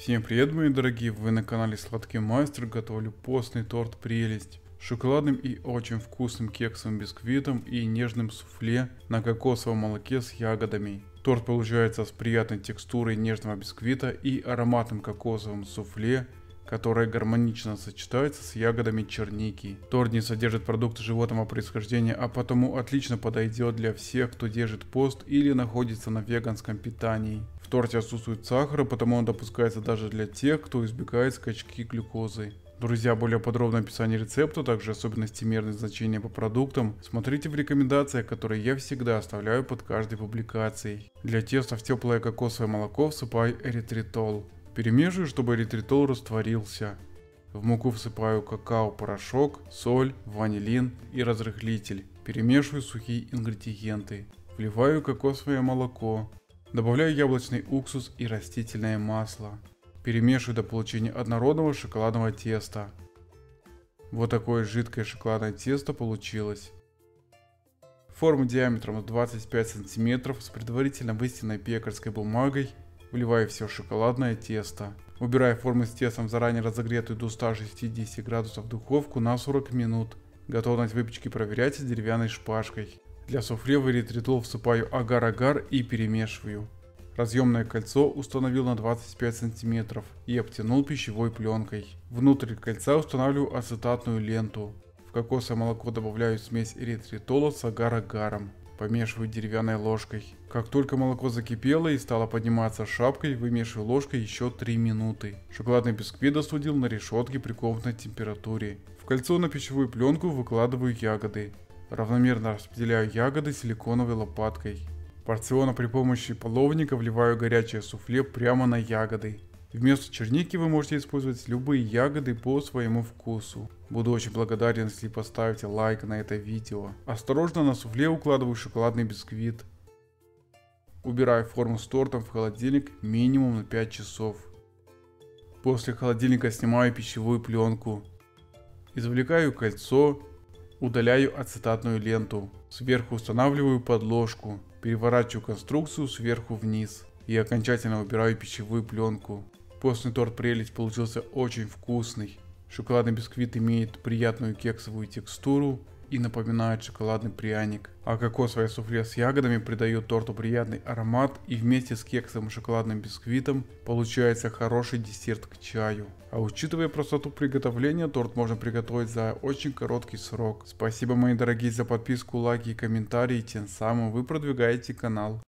Всем привет, мои дорогие, вы на канале Сладкий Мастер. Готовлю постный торт «Прелесть» с шоколадным и очень вкусным кексовым бисквитом и нежным суфле на кокосовом молоке с ягодами. Торт получается с приятной текстурой нежного бисквита и ароматным кокосовым суфле, которое гармонично сочетается с ягодами черники. Торт не содержит продукты животного происхождения, а потому отлично подойдет для всех, кто держит пост или находится на веганском питании. В торте отсутствует сахар, потому он допускается даже для тех, кто избегает скачки глюкозы. Друзья, более подробное описание рецепта, также особенности мерных значения по продуктам, смотрите в рекомендациях, которые я всегда оставляю под каждой публикацией. Для теста в теплое кокосовое молоко всыпаю эритритол. Перемешиваю, чтобы эритритол растворился. В муку всыпаю какао-порошок, соль, ванилин и разрыхлитель. Перемешиваю сухие ингредиенты. Вливаю кокосовое молоко. Добавляю яблочный уксус и растительное масло. Перемешиваю до получения однородного шоколадного теста. Вот такое жидкое шоколадное тесто получилось. Форму диаметром 25 см с предварительно выстиранной пекарской бумагой вливаю все шоколадное тесто. Убираю форму с тестом в заранее разогретую до 160 градусов духовку на 40 минут. Готовность выпечки проверяйте с деревянной шпажкой. Для суфле в эритритол всыпаю агар-агар и перемешиваю. Разъемное кольцо установил на 25 см и обтянул пищевой пленкой. Внутрь кольца устанавливаю ацетатную ленту. В кокосовое молоко добавляю смесь эритритола с агар-агаром. Помешиваю деревянной ложкой. Как только молоко закипело и стало подниматься шапкой, вымешиваю ложкой еще 3 минуты. Шоколадный бисквит достудил на решетке при комнатной температуре. В кольцо на пищевую пленку выкладываю ягоды. Равномерно распределяю ягоды силиконовой лопаткой. Порционно при помощи половника вливаю горячее суфле прямо на ягоды. Вместо черники вы можете использовать любые ягоды по своему вкусу. Буду очень благодарен, если поставите лайк на это видео. Осторожно на суфле укладываю шоколадный бисквит. Убираю форму с тортом в холодильник минимум на 5 часов. После холодильника снимаю пищевую пленку. Извлекаю кольцо. Удаляю ацетатную ленту. Сверху устанавливаю подложку. Переворачиваю конструкцию сверху вниз. И окончательно убираю пищевую пленку. Постный торт «Прелесть» получился очень вкусный. Шоколадный бисквит имеет приятную кексовую текстуру и напоминает шоколадный пряник. А кокосовое суфле с ягодами придает торту приятный аромат, и вместе с кексовым шоколадным бисквитом получается хороший десерт к чаю. А учитывая простоту приготовления, торт можно приготовить за очень короткий срок. Спасибо, мои дорогие, за подписку, лайки и комментарии, тем самым вы продвигаете канал.